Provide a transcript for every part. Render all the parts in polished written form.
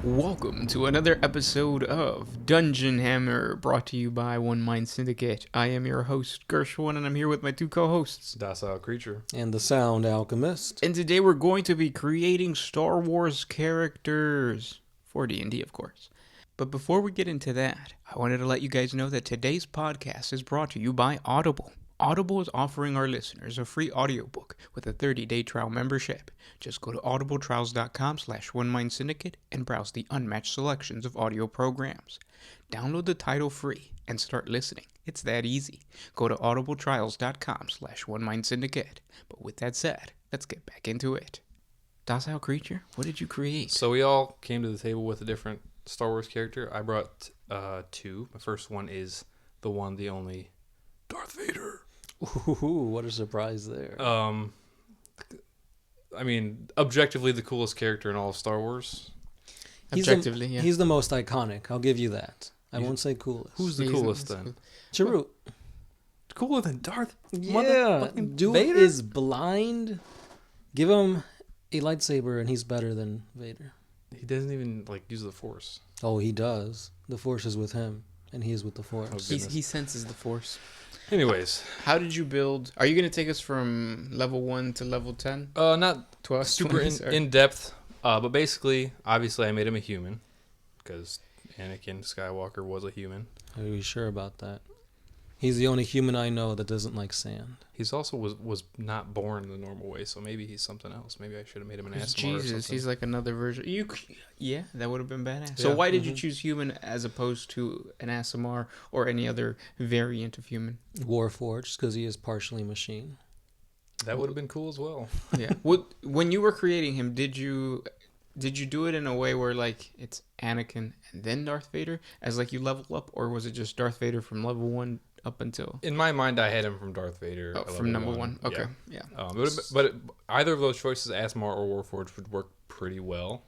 Welcome to another episode of Dungeon Hammer, brought to you by One Mind Syndicate. I am your host, Gershwin, and I'm here with my two co-hosts, Docile Creature. And the Sound Alchemist. and today we're going to be creating Star Wars characters for D&D, of course. But before we get into that, I wanted to let you guys know that today's podcast is brought to you by Audible. Audible is offering our listeners a free audiobook with a 30-day trial membership. Just go to audibletrials.com/OneMindSyndicate and browse the unmatched selections of audio programs. Download the title free and start listening. It's that easy. Go to audibletrials.com/OneMindSyndicate. But with that said, let's get back into it. Docile Creature, what did you create? So we all came to the table with a different Star Wars character. I brought two. The first one is the one, the only Darth Vader. Ooh, what a surprise there. I mean, objectively the coolest character in all of Star Wars. Objectively, yeah. He's the most iconic. I'll give you that. I won't say coolest. Who's the coolest then? Chirrut? Cooler than Darth? Yeah. Dude Vader? is blind. Give him a lightsaber and he's better than Vader. He doesn't even use the Force. Oh, he does. The Force is with him, and he is with the Force. Oh, He senses the Force. Anyways, How did you build? Are you going to take us from level 1 to level 10? not 12? super in depth, but basically, obviously, I made him a human because Anakin Skywalker was a human. Are you sure about that? He's the only human I know that doesn't like sand. He's also was not born the normal way, so maybe he's something else. Maybe I should have made him an Asmar or Jesus, something. he's like another version. Yeah, that would have been badass. So Yeah. why did you choose human as opposed to an Asimar or any other variant of human? Warforged, because he is partially machine. That would have been cool as well. Yeah. When you were creating him, did you do it in a way where it's Anakin and then Darth Vader as you level up, or was it just Darth Vader from level 1 up until In my mind, I had him from Darth Vader. at from level number 1? Okay. Yeah. Either of those choices, Asmar or Warforged, would work pretty well.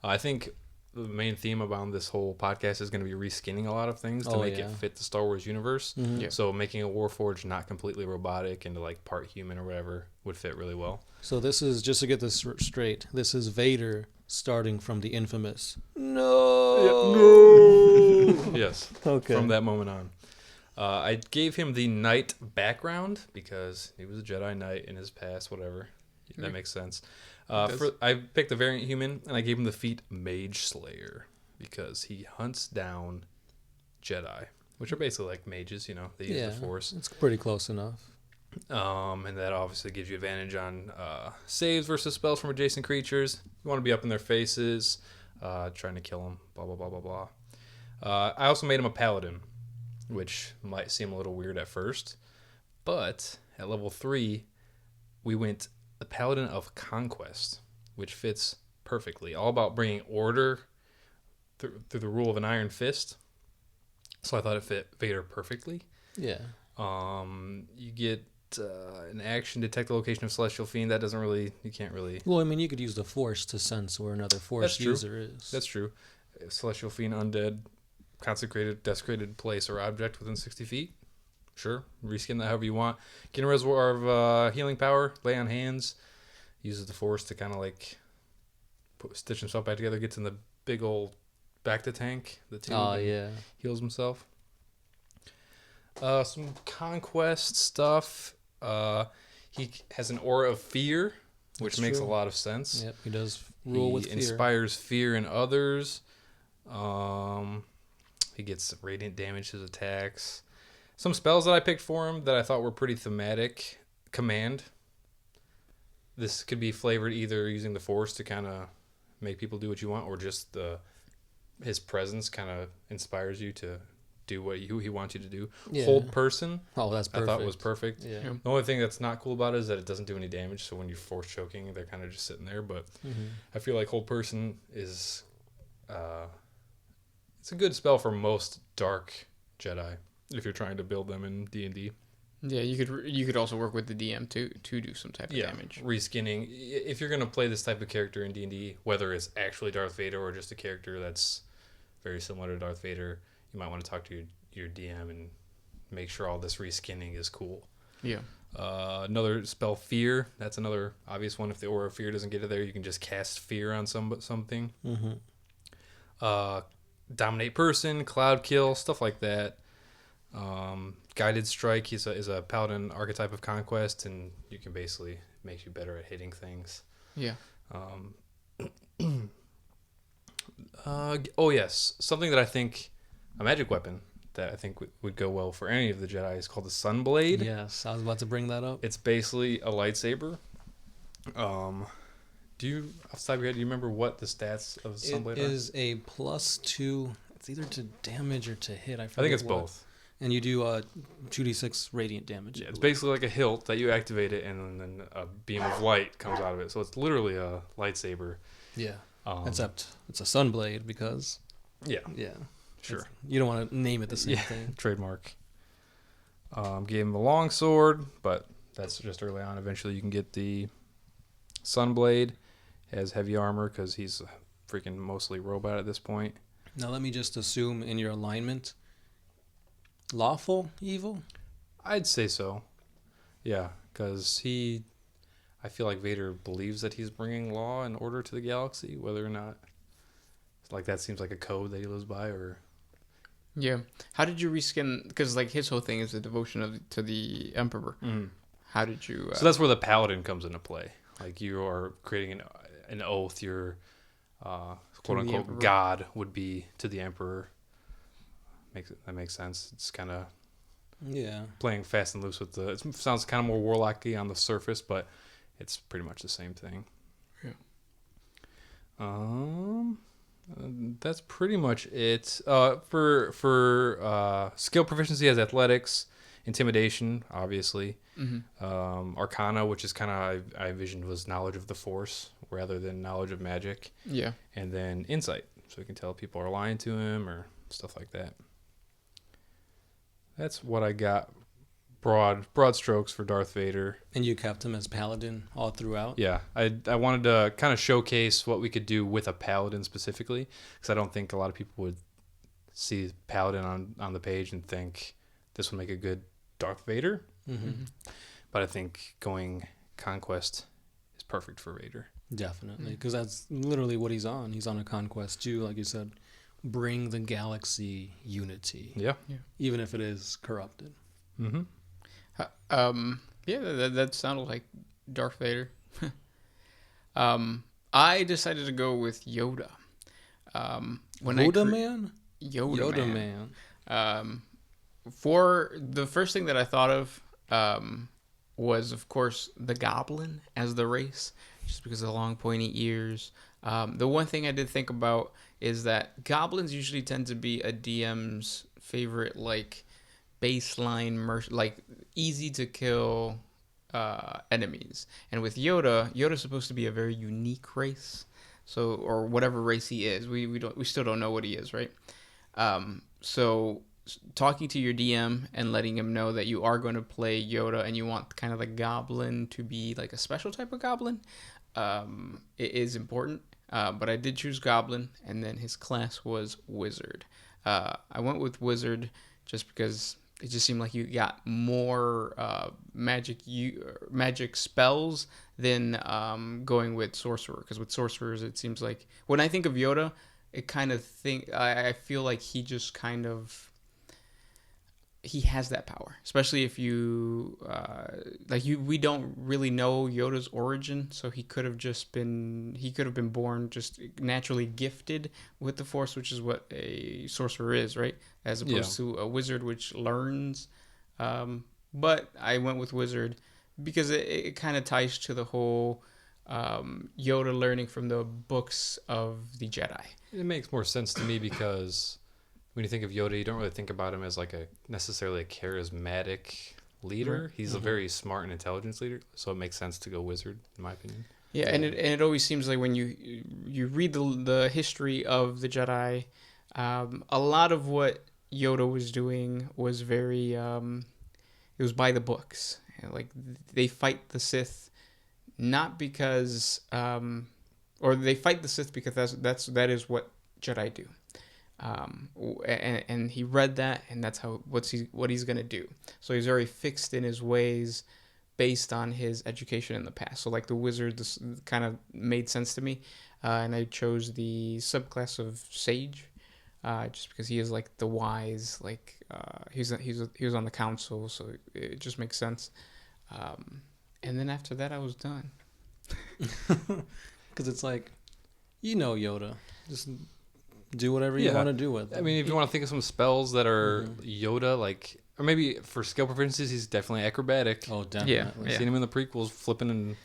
I think the main theme about this whole podcast is going to be reskinning a lot of things to make it fit the Star Wars universe. Mm-hmm. Yeah. So making a Warforged not completely robotic and part human or whatever would fit really well. So this is, just to get this straight, this is Vader starting from the infamous No! Yes. Okay. From that moment on. I gave him the knight background because he was a Jedi Knight in his past, whatever. That makes sense. I picked a variant human, and I gave him the feat Mage Slayer because he hunts down Jedi, which are basically like mages, they use the Force. It's pretty close enough. And that obviously gives you advantage on saves versus spells from adjacent creatures. You want to be up in their faces, trying to kill them, blah, blah, blah, blah, blah. I also made him a paladin, which might seem a little weird at first. But at level 3, we went the Paladin of Conquest, which fits perfectly. All about bringing order through the rule of an iron fist. So I thought it fit Vader perfectly. Yeah. You get an action, detect the location of Celestial Fiend. That doesn't really, you can't really. Well, I mean, you could use the Force to sense where another Force user is. That's true. Celestial Fiend, undead, consecrated, desecrated place or object within 60 feet. Sure. Reskin that however you want. Get a reservoir of healing power, lay on hands, uses the Force to kind of stitch himself back together, gets in the big old back to tank, the tube, heals himself. Some conquest stuff. He has an aura of fear, which makes a lot of sense. Yep, he does rule with fear. He inspires fear in others. He gets radiant damage to his attacks. Some spells that I picked for him that I thought were pretty thematic. Command. This could be flavored either using the Force to kind of make people do what you want, or just his presence kind of inspires you to do what he wants you to do. Yeah. Hold person. Oh, that's perfect. I thought was perfect. Yeah. The only thing that's not cool about it is that it doesn't do any damage. So when you're Force choking, they're kind of just sitting there. But I feel like hold person is it's a good spell for most dark Jedi if you're trying to build them in D&D. Yeah, you could also work with the DM to do some type of damage. Reskinning. If you're going to play this type of character in D&D, whether it's actually Darth Vader or just a character that's very similar to Darth Vader, you might want to talk to your DM and make sure all this reskinning is cool. Yeah. Another spell, Fear. That's another obvious one. If the Aura of Fear doesn't get it there, you can just cast Fear on something. Dominate person, cloud kill, stuff like that. Guided strike is a paladin archetype of conquest, and you can basically make you better at hitting things. Yeah. Oh yes, something that I think a magic weapon that I think would go well for any of the Jedi is called the Sunblade. Yes, I was about to bring that up. It's basically a lightsaber. Do you, off the top of your head, do you remember what the stats of the Sunblade It is a +2. It's either to damage or to hit. I think it's what. both. And you do 2d6 radiant damage. Yeah, it's basically like a hilt that you activate it, and then a beam of light comes out of it. So it's literally a lightsaber. Yeah. Except it's a Sunblade because... Yeah. Yeah. Sure. You don't want to name it the same thing. Trademark. Gave him a long sword, but that's just early on. Eventually you can get the Sunblade. Has heavy armor because he's freaking mostly robot at this point. Now let me just assume in your alignment, lawful evil? I'd say so. Yeah, because I feel like Vader believes that he's bringing law and order to the galaxy, whether or not, like, that seems like a code that he lives by, or... Yeah. How did you reskin? Because like his whole thing is the devotion to the Emperor. Mm. How did you? So that's where the Paladin comes into play. Like, you are creating an oath. Your quote unquote God would be to the Emperor. That makes sense. It's kind of playing fast and loose with the. It sounds kind of more warlocky on the surface, but it's pretty much the same thing. Yeah. That's pretty much it. For skill proficiency has athletics, intimidation, obviously. Mm-hmm. Arcana, which is kind of I envisioned was knowledge of the Force rather than knowledge of magic. Yeah. And then insight, so he can tell people are lying to him or stuff like that. That's what I got. Broad strokes for Darth Vader. And you kept him as paladin all throughout? Yeah, I wanted to kind of showcase what we could do with a paladin specifically, because I don't think a lot of people would see paladin on the page and think this would make a good Darth Vader. Mm-hmm. But I think going conquest is perfect for Vader. Definitely, because that's literally what he's on. He's on a conquest too, like you said. Bring the galaxy unity. Yeah. Even if it is corrupted. Mm-hmm. Yeah, that sounded like Darth Vader. I decided to go with Yoda. Yoda Man? Yoda Man. For the first thing that I thought of was, of course, the Goblin as the race, just because of the long pointy ears. The one thing I did think about is that Goblins usually tend to be a DM's favorite, like, baseline, like, easy to kill enemies. And with Yoda's supposed to be a very unique race. So, or whatever race he is, we still don't know what he is, right? So talking to your DM and letting him know that you are going to play Yoda and you want kind of the goblin to be like a special type of goblin, it is important. But I did choose goblin, and then his class was wizard. I went with wizard just because it just seemed like you got more magic spells than going with sorcerer. Because with sorcerers, it seems like when I think of Yoda, I feel like he just kind of he has that power, especially if you we don't really know Yoda's origin, so he could have been born just naturally gifted with the Force, which is what a sorcerer is, right? As opposed to a wizard, which learns. But I went with wizard because it kind of ties to the whole Yoda learning from the books of the Jedi. It makes more sense to me because when you think of Yoda, you don't really think about him as like necessarily a charismatic leader. Right. He's a very smart and intelligent leader, so it makes sense to go wizard, in my opinion. Yeah, and it always seems like when you read the history of the Jedi, a lot of what Yoda was doing was very it was by the books. Like, they fight the Sith not because or they fight the Sith because that is what Jedi do. And he read that, and that's what he's gonna do. So he's very fixed in his ways based on his education in the past. So like the wizard, this kind of made sense to me. and I chose the subclass of Sage, just because he is like the wise, like he was on the council, so it just makes sense. And then after that, I was done. Because it's like, Yoda. Just do whatever you Yeah. want to do with it. I mean, if you want to think of some spells that are Yoda, like, or maybe for skill preferences, he's definitely acrobatic. Oh, definitely. Yeah. Seen him in the prequels flipping and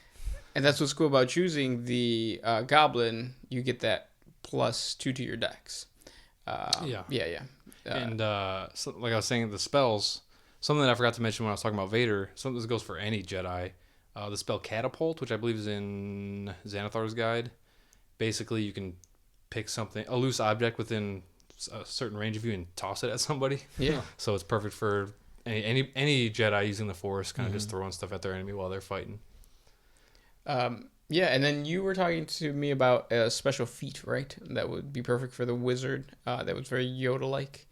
And that's what's cool about choosing the Goblin. You get that +2 to your dex. Yeah. Yeah. and so, like I was saying, the spells. Something that I forgot to mention when I was talking about Vader. Something that goes for any Jedi. The spell Catapult, which I believe is in Xanathar's Guide. Basically, you can pick something, a loose object within a certain range of you, and toss it at somebody. Yeah. So it's perfect for any Jedi using the Force, kind of just throwing stuff at their enemy while they're fighting. Yeah, and then you were talking to me about a special feat, right? That would be perfect for the wizard. That was very Yoda-like,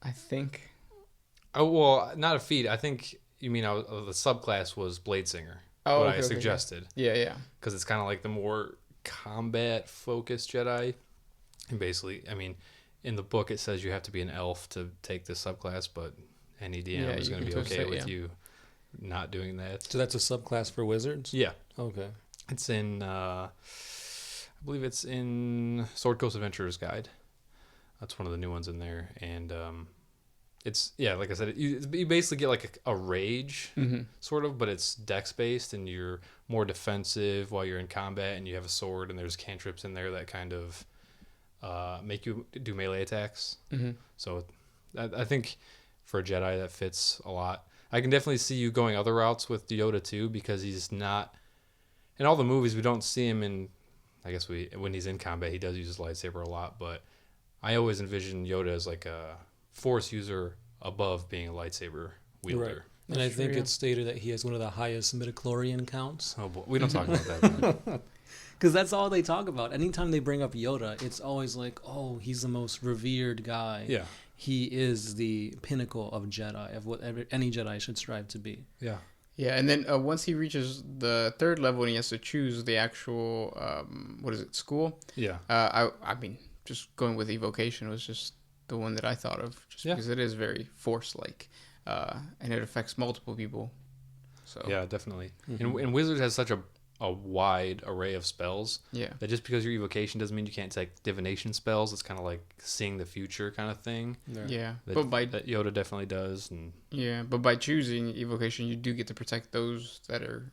I think. Oh well, not a feat. I think you mean the subclass was Bladesinger. Oh, what okay, I okay, suggested. Yeah. Because it's kind of like the more combat focused Jedi. And basically, I mean, in the book it says you have to be an elf to take this subclass, but any DM Yeah, is you going to can be okay twist it, with yeah. you not doing that. So that's a subclass for wizards? Yeah, Okay. it's in. I believe it's in Sword Coast Adventurer's Guide. That's one of the new ones in there, and it's like I said, you basically get like a rage sort of, but it's dex based, and you're more defensive while you're in combat, and you have a sword, and there's cantrips in there that kind of make you do melee attacks. So I think for a Jedi that fits a lot. I can definitely see you going other routes with Yoda too, because he's not in all the movies. We don't see him in. I guess when he's in combat, he does use his lightsaber a lot, but I always envision Yoda as like a Force user above being a lightsaber wielder. Right. And I That's think true, it's stated that he has one of the highest midichlorian counts. Oh boy, we don't talk about that. Man. Because that's all they talk about. Anytime they bring up Yoda, it's always like, oh, he's the most revered guy. Yeah, He is the pinnacle of Jedi, of what any Jedi should strive to be. yeah, Yeah, and then once he reaches the 3rd level and he has to choose the actual, school? yeah. I mean, just going with evocation was just the one that I thought of, just because it is very Force-like, and it affects multiple people. So Yeah, definitely. And Wizards has such a wide array of spells yeah, that just because your evocation doesn't mean you can't take divination spells. It's kind of like seeing the future kind of thing. yeah. That, But by that Yoda definitely does. And choosing evocation, you do get to protect those that are,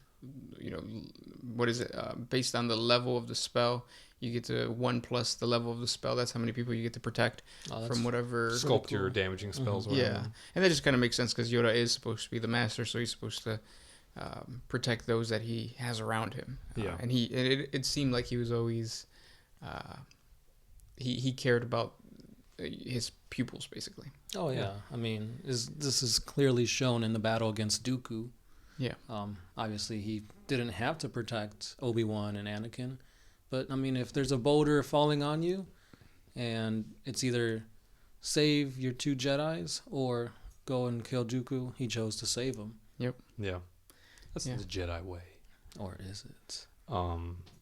based on the level of the spell. You get to 1+ the level of the spell. That's how many people you get to protect from whatever. sculpt your damaging spells. Yeah, around. and that just kind of makes sense because Yoda is supposed to be the master, so he's supposed to protect those that he has around him. Yeah. And it seemed like he was always he cared about his pupils basically. Oh, yeah. I mean, this is clearly shown in the battle against Dooku. Yeah. Obviously, he didn't have to protect Obi-Wan and Anakin. But, I mean, if there's a boulder falling on you, and it's either save your 2 Jedis or go and kill Dooku, he chose to save them. Yep. Yeah. That's the Jedi way. Or is it?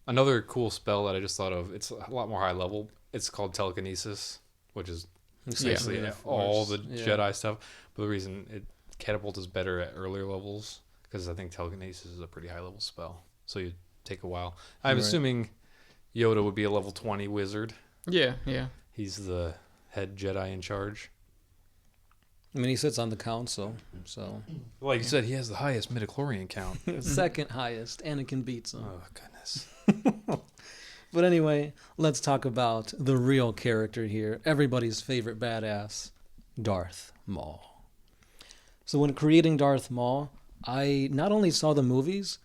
Another cool spell that I just thought of, it's a lot more high level. It's called telekinesis, which is essentially Yeah. all the Yeah. Jedi stuff. But the reason catapult is better at earlier levels, because I think telekinesis is a pretty high level spell. So you take a while. I'm Right. assuming Yoda would be a level 20 wizard. Yeah. He's the head Jedi in charge. I mean, he sits on the council, so... Like you said, he has the highest midichlorian count. Second highest. Anakin beats him. Oh, goodness. But anyway, let's talk about the real character here. Everybody's favorite badass, Darth Maul. So when creating Darth Maul, I not only saw the movies,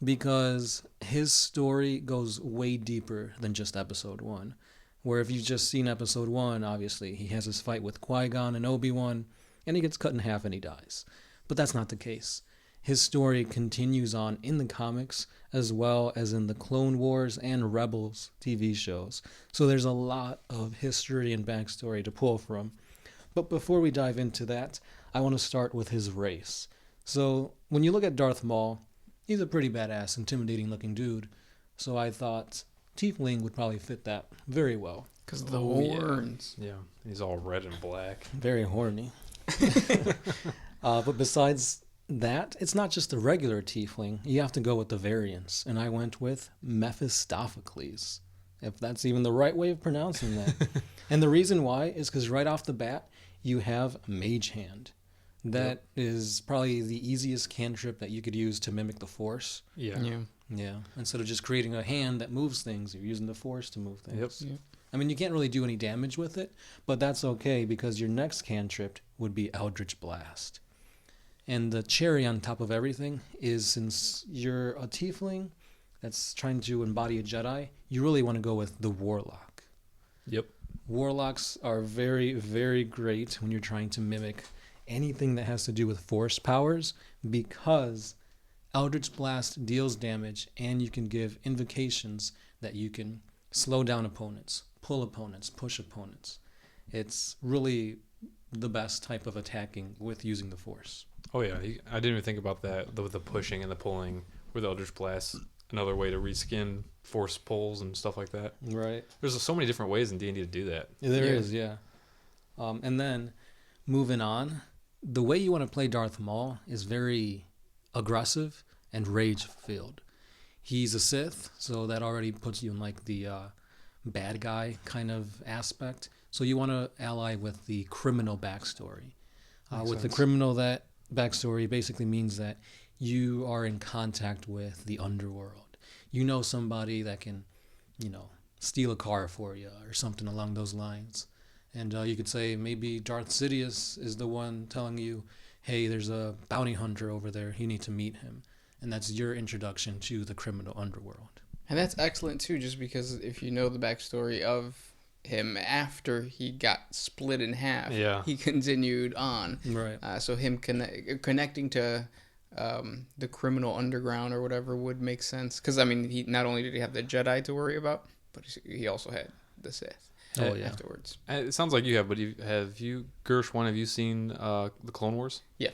because his story goes way deeper than just episode 1. Where if you've just seen episode 1, obviously, he has his fight with Qui-Gon and Obi-Wan, and he gets cut in half and he dies. But that's not the case. His story continues on in the comics, as well as in the Clone Wars and Rebels TV shows. So there's a lot of history and backstory to pull from. But before we dive into that, I want to start with his race. So when you look at Darth Maul, he's a pretty badass, intimidating looking dude. So I thought, Tiefling would probably fit that very well. Because of the Oh, yeah. horns. Yeah, he's all red and black. Very horny. But besides that, it's not just the regular tiefling. You have to go with the variants. And I went with Mephistopheles, if that's even the right way of pronouncing that. And the reason why is because right off the bat, you have Mage Hand. That is probably the easiest cantrip that you could use to mimic the Force. Yeah. Yeah. Instead of just creating a hand that moves things, you're using the Force to move things. Yep. I mean, you can't really do any damage with it, but that's okay because your next cantrip would be Eldritch Blast. And the cherry on top of everything is, since you're a tiefling that's trying to embody a Jedi, you really want to go with the Warlock. Yep. Warlocks are very, very great when you're trying to mimic anything that has to do with Force powers, because Eldritch Blast deals damage and you can give invocations that you can slow down opponents, pull opponents, push opponents. It's really the best type of attacking with using the Force. Oh yeah, I didn't even think about that. The pushing and the pulling with Eldritch Blast. Another way to reskin Force pulls and stuff like that. Right. There's so many different ways in D&D to do that. There is, yeah. And then moving on, the way you want to play Darth Maul is very aggressive and rage-filled. He's a Sith, so that already puts you in like the bad guy kind of aspect. So you want to ally with the criminal backstory. With the criminal, that backstory basically means that you are in contact with the underworld. You know somebody that can, steal a car for you or something along those lines. And you could say maybe Darth Sidious is the one telling you, hey, there's a bounty hunter over there. You need to meet him. And that's your introduction to the criminal underworld. And that's excellent, too, just because if you know the backstory of him after he got split in half, he continued on. Right. So him connecting to the criminal underground or whatever would make sense. Because, I mean, he not only did he have the Jedi to worry about, but he also had the Sith afterwards. It sounds like you have, but have you, Gershwin, have you seen the Clone Wars? Yeah.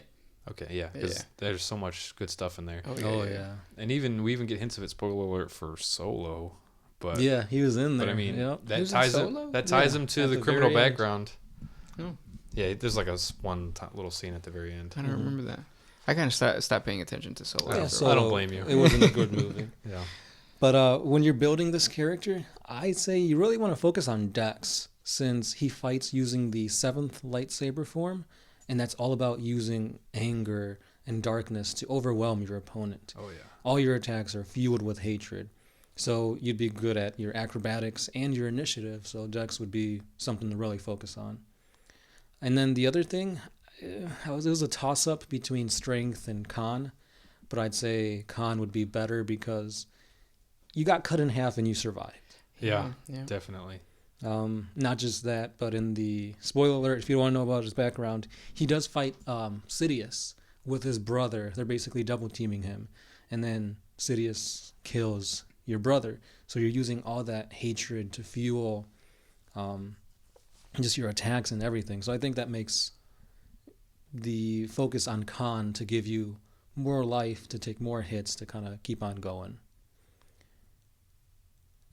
Okay, yeah, because there's so much good stuff in there. Oh, yeah. And we even get hints of it, spoiler alert, for Solo. But yeah, he was in there. But I mean, He that ties him to the criminal background. Oh. Yeah, there's like a little scene at the very end. I don't remember that. I kind of stopped paying attention to Solo. Yeah, I don't blame you. It wasn't a good movie. Yeah. But when you're building this character, I'd say you really want to focus on Dex, since he fights using the 7th lightsaber form, and that's all about using anger and darkness to overwhelm your opponent. Oh, yeah. All your attacks are fueled with hatred. So you'd be good at your acrobatics and your initiative, so Dex would be something to really focus on. And then the other thing, it was a toss-up between strength and con, but I'd say con would be better because you got cut in half and you survived. Yeah. Definitely. Not just that, but in the spoiler alert, if you don't want to know about his background, he does fight Sidious with his brother. They're basically double teaming him, and then Sidious kills your brother. So you're using all that hatred to fuel just your attacks and everything. So I think that makes the focus on con to give you more life, to take more hits, to kind of keep on going.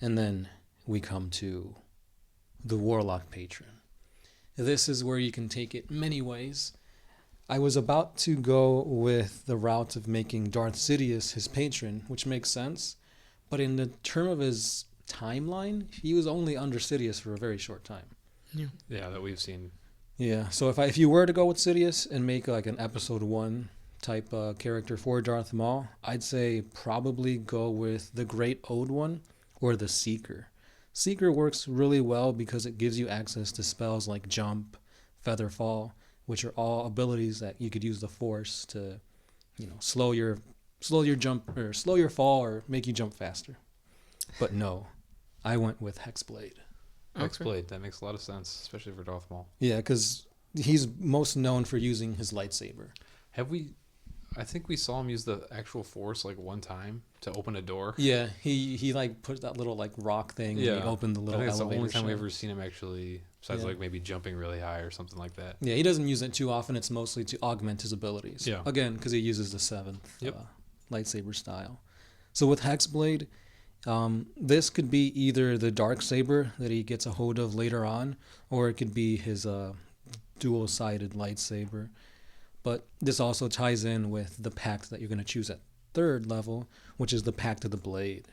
And then we come to the Warlock Patron. This is where you can take it many ways. I was about to go with the route of making Darth Sidious his patron, which makes sense. But in the term of his timeline, he was only under Sidious for a very short time. Yeah, that we've seen. Yeah, so if you were to go with Sidious and make like an episode 1 type character for Darth Maul, I'd say probably go with the Great Ode One or the Seeker. Seeker works really well because it gives you access to spells like Jump, Feather Fall, which are all abilities that you could use the Force to, slow your jump or slow your fall or make you jump faster. But no, I went with Hexblade. Hexblade, that makes a lot of sense, especially for Darth Maul. Yeah, because he's most known for using his lightsaber. I think we saw him use the actual Force like one time to open a door. Yeah, he like put that little like rock thing and he opened the little elevator. That's the only time we've ever seen him actually, besides like maybe jumping really high or something like that. Yeah, he doesn't use it too often. It's mostly to augment his abilities. Yeah. Again, because he uses the 7th lightsaber style. So with Hexblade, This could be either the dark saber that he gets a hold of later on, or it could be his dual-sided lightsaber. But this also ties in with the pact that you're going to choose at third level, which is the Pact of the Blade.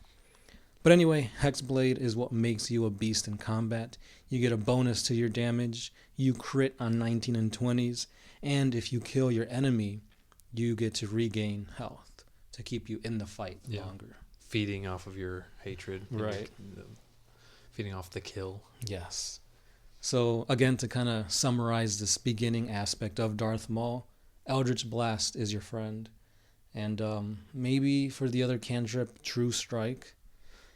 But anyway, Hexblade is what makes you a beast in combat. You get a bonus to your damage, you crit on 19 and 20s, and if you kill your enemy, you get to regain health to keep you in the fight longer. Feeding off of your hatred. Right. Feeding off the kill. Yes. So again, to kind of summarize this beginning aspect of Darth Maul, Eldritch Blast is your friend. And maybe for the other cantrip, True Strike.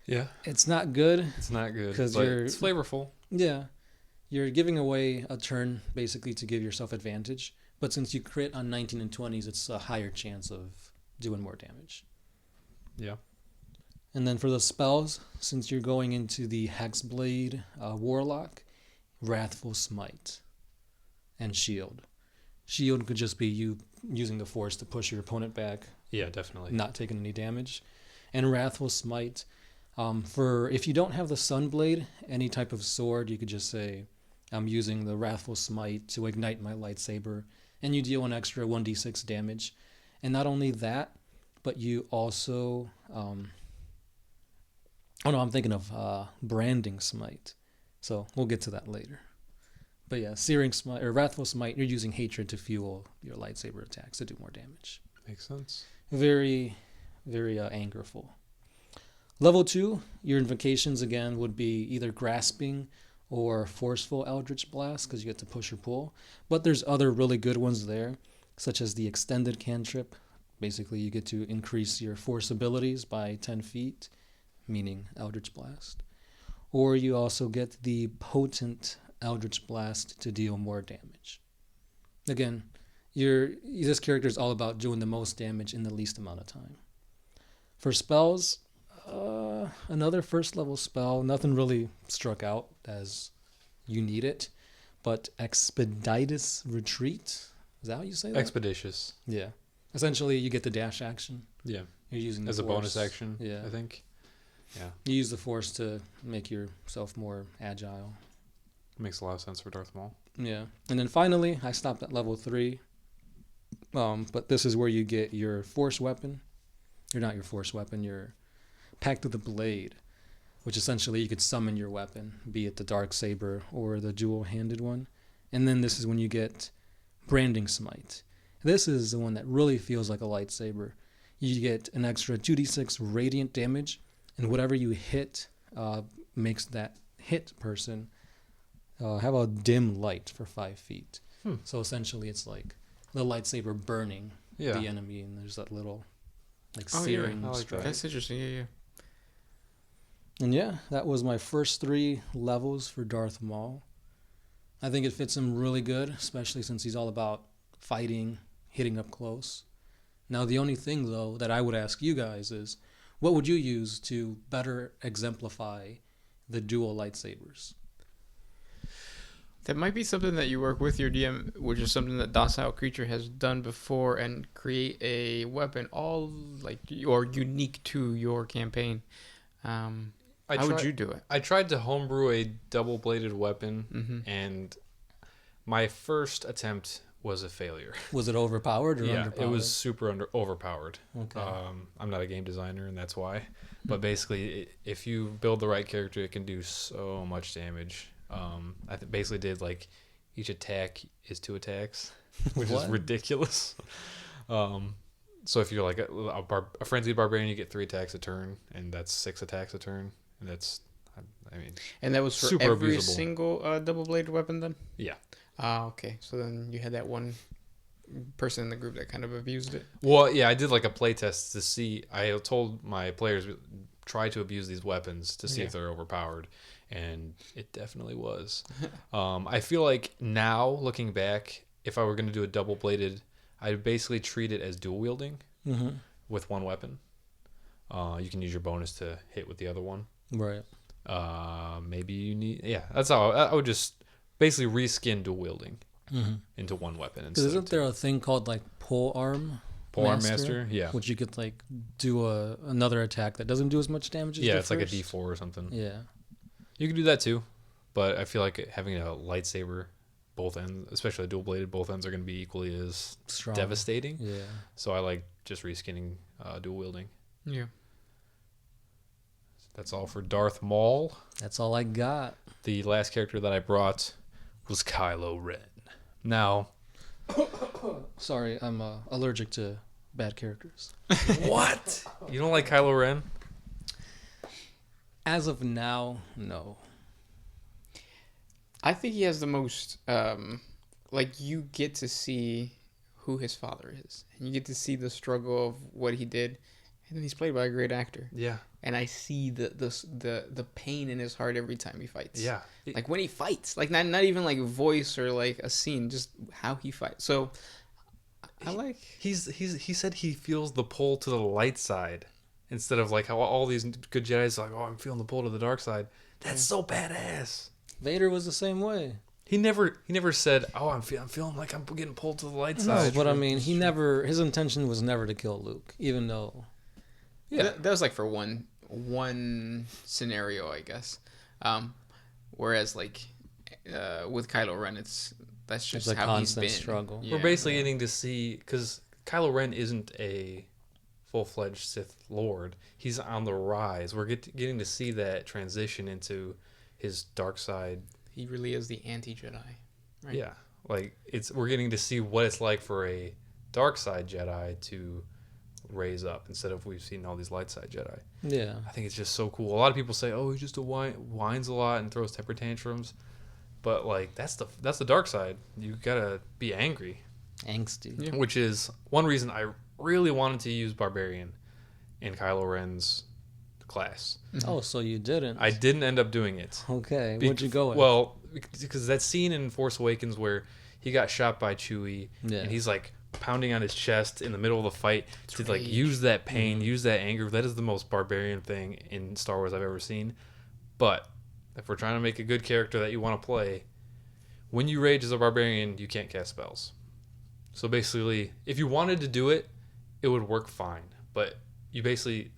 Yeah. It's not good. It's not good. Because it's flavorful. Yeah. You're giving away a turn basically to give yourself advantage. But since you crit on 19 and 20s, it's a higher chance of doing more damage. Yeah. And then for the spells, since you're going into the Hexblade Warlock, Wrathful Smite, and Shield. Shield could just be you using the Force to push your opponent back. Yeah, definitely. Not taking any damage. And Wrathful Smite, for if you don't have the Sunblade, any type of sword, you could just say, I'm using the Wrathful Smite to ignite my lightsaber, and you deal an extra 1d6 damage. And not only that, but you also... I'm thinking of Branding Smite. So we'll get to that later. But yeah, Searing Smite or Wrathful Smite, you're using hatred to fuel your lightsaber attacks to do more damage. Makes sense. Very, very angerful. Level 2, your invocations again would be either Grasping or Forceful Eldritch Blast because you get to push or pull. But there's other really good ones there, such as the Extended Cantrip. Basically, you get to increase your force abilities by 10 feet, meaning Eldritch Blast. Or you also get the Potent Eldritch Blast to deal more damage. Again, this character is all about doing the most damage in the least amount of time. For spells, another first level spell, nothing really struck out as you need it, but Expeditious Retreat, is that how you say that? Expeditious. Yeah. Essentially, you get the dash action. Yeah. You're using the as a force. bonus action, Yeah. I think. Yeah. You use the Force to make yourself more agile. Makes a lot of sense for Darth Maul. Yeah. And then finally, I stopped at level 3. But this is where you get your Force weapon. Or not your Force weapon, your Pact of the Blade, which essentially you could summon your weapon, be it the Dark Saber or the dual-handed one. And then this is when you get Branding Smite. This is the one that really feels like a lightsaber. You get an extra 2d6 radiant damage, and whatever you hit makes that hit person have a dim light for 5 feet. So essentially it's like the lightsaber burning the enemy, and there's that little searing strike. That's interesting. Yeah. And yeah, that was my first 3 levels for Darth Maul. I think it fits him really good, especially since he's all about fighting, hitting up close. Now, the only thing, though, that I would ask you guys is, what would you use to better exemplify the dual lightsabers? That might be something that you work with your DM, which is something that Docile Creature has done before, and create a weapon all or unique to your campaign. How would you do it? I tried to homebrew a double-bladed weapon, and my first attempt was a failure. Was it overpowered or underpowered? It was super overpowered. Okay. I'm not a game designer, and that's why. But basically, if you build the right character, it can do so much damage. I basically did each attack is 2 attacks, which is ridiculous. So if you're a frenzied barbarian, you get 3 attacks a turn, and that's 6 attacks a turn, and that's, and that was for super every abusable. Single double-bladed weapon then? Yeah. Okay. So then you had that one person in the group that kind of abused it? Well, yeah, I did a play test to see. I told my players, try to abuse these weapons to see if they're overpowered, and it definitely was. I feel like now, looking back, if I were going to do a double-bladed, I'd basically treat it as dual-wielding with one weapon. You can use your bonus to hit with the other one. Right. Maybe you need... Yeah, that's how I would just basically reskin dual-wielding into one weapon. Because isn't there a thing called pole arm? Polearm Master, yeah. which you could like do another attack that doesn't do as much damage as Yeah, the it's like a first. D4 or something. Yeah. You can do that too, but I feel like having a lightsaber, both ends, especially a dual bladed, both ends are going to be equally as Strong. devastating. Yeah. So I like just reskinning dual wielding. Yeah. That's all for Darth Maul. That's all I got. The last character that I brought was Kylo Ren. Now, Sorry, I'm allergic to bad characters. what? You don't like Kylo Ren? As of now, no. I think he has the most, like, you get to see who his father is. And you get to see the struggle of what he did. And then he's played by a great actor. Yeah. And I see the pain in his heart every time he fights. Yeah. Like, when he fights. Like, not even, like, voice or, like, a scene. Just how he fights. So, I like... He said he feels the pull to the light side instead of like how all these good Jedi's like, oh, I'm feeling the pull to the dark side. That's so badass. Vader was the same way. He never said, oh, I'm feeling like I'm getting pulled to the light No, side. but I mean, his intention was never to kill Luke, even though. Yeah, that was like for one scenario, I guess. Whereas like with Kylo Ren, that's just It's a how he's constant been. struggle. Yeah. We're basically getting to see, because Kylo Ren isn't a full-fledged Sith Lord. He's on the rise. We're getting to see that transition into his dark side. He really is the anti-Jedi. Right? Yeah, like we're getting to see what it's like for a dark side Jedi to raise up instead of we've seen all these light side Jedi. Yeah. I think it's just so cool. A lot of people say, "Oh, he's just whines a lot and throws temper tantrums," but like that's the dark side. You gotta be angry, Angsty. Yeah. which is one reason I really wanted to use Barbarian in Kylo Ren's class. Oh, so you didn't? I didn't end up doing it. Okay. What'd you go with? Well, because that scene in Force Awakens where he got shot by Chewie Yeah. and he's like pounding on his chest in the middle of the fight to like rage. use that pain, use that anger. That is the most barbarian thing in Star Wars I've ever seen. But if we're trying to make a good character that you want to play, when you rage as a barbarian, you can't cast spells. So basically, if you wanted to do it, it would work fine. But you basically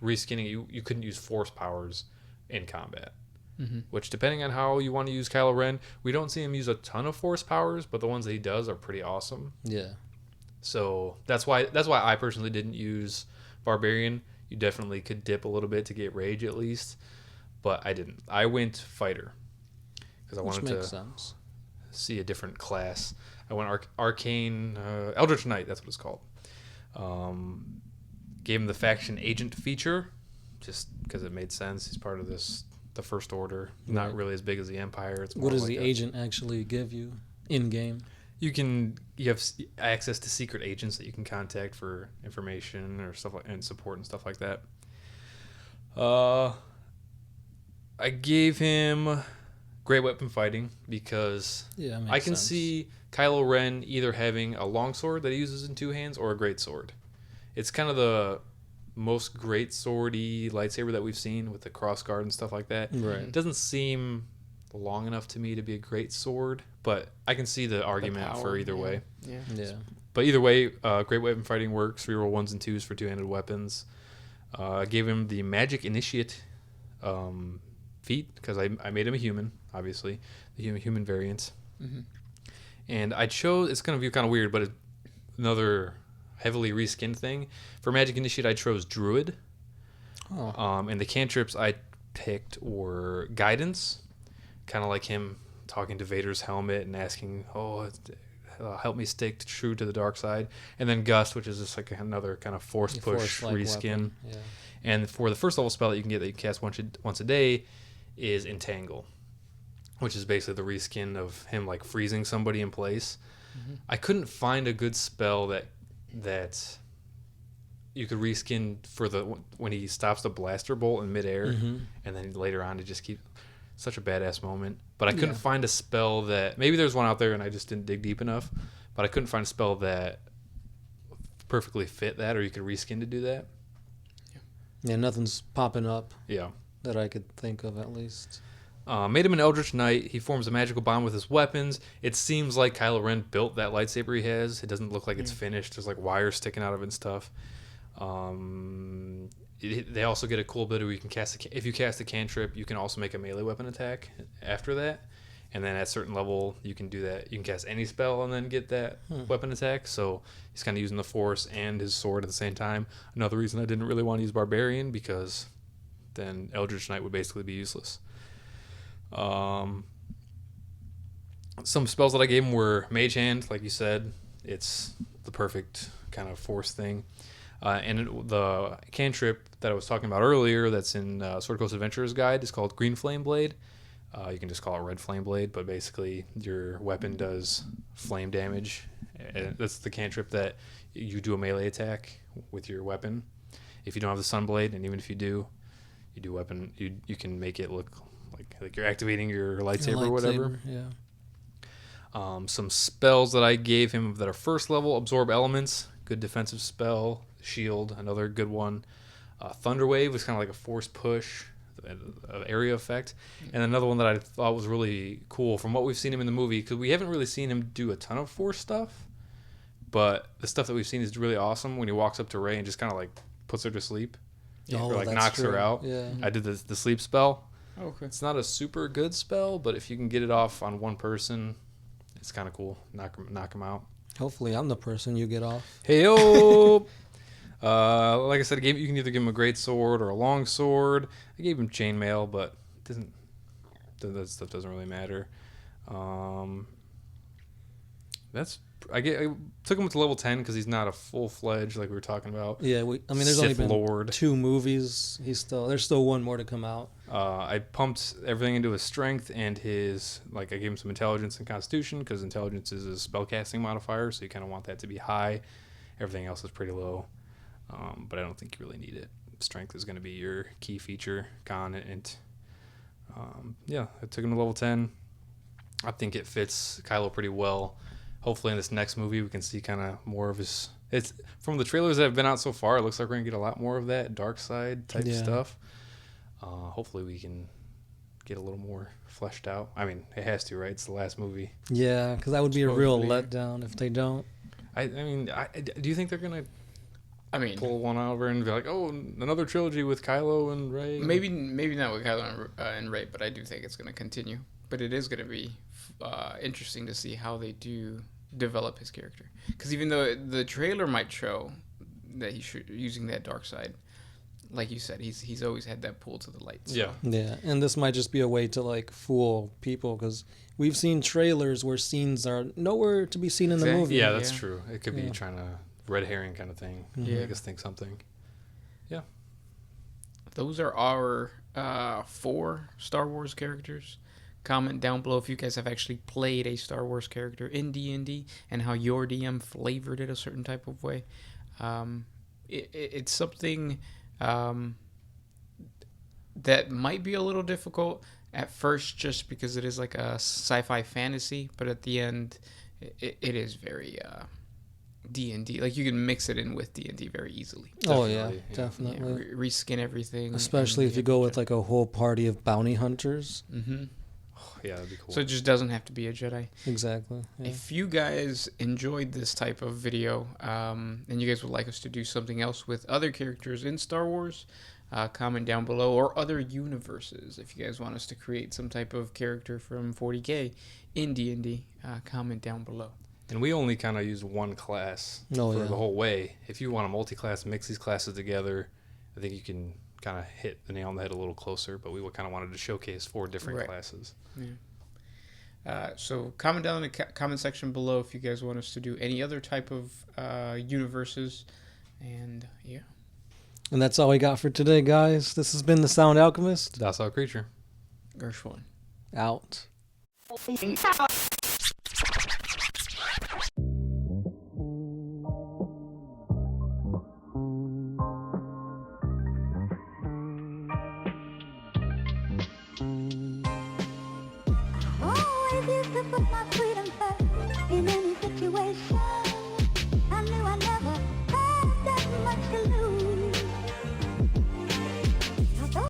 reskinning it, you couldn't use force powers in combat. Mm-hmm. Which, depending on how you want to use Kylo Ren, we don't see him use a ton of force powers, but the ones that he does are pretty awesome. Yeah. So that's why I personally didn't use Barbarian. You definitely could dip a little bit to get rage at least, but I didn't. I went fighter because I Which wanted makes to sense. see a different class. I went Arcane Eldritch Knight. That's what it's called. Gave him the faction agent feature, just because it made sense. He's part of the First Order. Not Right. really as big as the Empire. It's more What does like the a- agent actually give you in game? You have access to secret agents that you can contact for information or stuff like, and support and stuff like that. I gave him great weapon fighting because Yeah, I can see Kylo Ren either having a longsword that he uses in two hands or a great sword. It's kind of the most great swordy lightsaber that we've seen with the crossguard and stuff like that. Right. It doesn't seem long enough to me to be a great sword, but I can see the argument for either way. Yeah. Yeah. But either way, great weapon fighting works. Reroll 1s and 2s for two-handed weapons. I gave him the Magic Initiate feat because I made him a human, obviously, the human variant. Mm-hmm. And I chose, it's going to be kind of weird, but it's another heavily reskinned thing. For Magic Initiate, I chose Druid. Oh. And the cantrips I picked were Guidance, kind of like him talking to Vader's helmet and asking, help me stay true to the dark side. And then Gust, which is just like another kind of force push Force-like reskin. weapon. Yeah. And for the first level spell that you can get that you cast once a day is Entangle, which is basically the reskin of him like freezing somebody in place. Mm-hmm. I couldn't find a good spell that you could reskin for when he stops the blaster bolt in midair, Mm-hmm. and then later on to just keep such a badass moment. But I couldn't Yeah. find a spell that, maybe there's one out there and I just didn't dig deep enough, but I couldn't find a spell that perfectly fit that, or you could reskin to do that. Yeah, nothing's popping up Yeah. that I could think of at least. Made him an Eldritch Knight. He forms a magical bond with his weapons. It seems like Kylo Ren built that lightsaber he has. It doesn't look like it's finished. There's like wires sticking out of it and stuff. They also get a cool ability where you can if you cast a cantrip, you can also make a melee weapon attack after that. And then at a certain level, you can do that. You can cast any spell and then get that weapon attack. So he's kind of using the Force and his sword at the same time. Another reason I didn't really want to use Barbarian, because then Eldritch Knight would basically be useless. Some spells that I gave him were Mage Hand, like you said. It's the perfect kind of Force thing. And the cantrip that I was talking about earlier that's in Sword Coast Adventurer's Guide is called Green Flame Blade. You can just call it Red Flame Blade, but basically your weapon does flame damage. And that's the cantrip that you do a melee attack with your weapon. If you don't have the Sunblade, and even if you do, you can make it look like you're activating your lightsaber or whatever. Yeah. Some spells that I gave him that are first level: Absorb Elements, good defensive spell. Shield, another good one. Thunder Wave was kind of like a force push, area effect. And another one that I thought was really cool from what we've seen him in the movie, because we haven't really seen him do a ton of force stuff, but the stuff that we've seen is really awesome when he walks up to Rey and just kind of like puts her to sleep. Or like knocks her out. Yeah. I did the sleep spell. Okay. It's not a super good spell, but if you can get it off on one person, it's kind of cool. Knock him out. Hopefully I'm the person you get off. Hey-o! Like I said, you can either give him a great sword or a long sword. I gave him chainmail, but that stuff doesn't really matter. I took him to level 10 because he's not a full-fledged, like we were talking about. Yeah, there's Sith only been Lord. 2 movies. There's still one more to come out. I pumped everything into his strength and I gave him some intelligence and constitution, because intelligence is a spellcasting modifier, so you kind of want that to be high. Everything else is pretty low, but I don't think you really need it. Strength is going to be your key feature, con, and I took him to level 10. I think it fits Kylo pretty well. Hopefully in this next movie we can see kind of more of his... It's from the trailers that have been out so far, it looks like we're going to get a lot more of that dark side type stuff. Hopefully we can get a little more fleshed out. I mean, it has to, right? It's the last movie. Yeah, because that would be a real letdown if they don't. Do you think they're going to pull one over and be like, oh, another trilogy with Kylo and Rey? Maybe not with Kylo and Rey, but I do think it's going to continue. But it is going to be interesting to see how they do develop his character. Because even though the trailer might show that he's using that dark side, like you said, he's always had that pull to the light. So. Yeah, and this might just be a way to fool people, because we've seen trailers where scenes are nowhere to be seen in the movie. Yeah, that's true. It could be trying to red herring kind of thing. Mm-hmm. Make us think something. Yeah. Those are our 4 Star Wars characters. Comment down below if you guys have actually played a Star Wars character in D&D and how your DM flavored it a certain type of way. It's something that might be a little difficult at first, just because it is like a sci-fi fantasy, but at the end it is very D&D. Like, you can mix it in with D&D very easily. Definitely. Definitely. Yeah, reskin everything. Especially if you go with a whole party of bounty hunters. Mm-hmm. Yeah, that'd be cool. So it just doesn't have to be a Jedi. Exactly. Yeah. If you guys enjoyed this type of video, and you guys would like us to do something else with other characters in Star Wars, comment down below, or other universes. If you guys want us to create some type of character from 40K in D&D, comment down below. And we only kind of used one class for the whole way. If you want a multi-class, mix these classes together, I think you can kind of hit the nail on the head a little closer, but we kind of wanted to showcase 4 different classes. Yeah. So comment down in the comment section below if you guys want us to do any other type of universes. And yeah. And that's all we got for today, guys. This has been the Sound Alchemist. Docile Creature. Gershwin. Out. Always used to put my freedom first in any situation.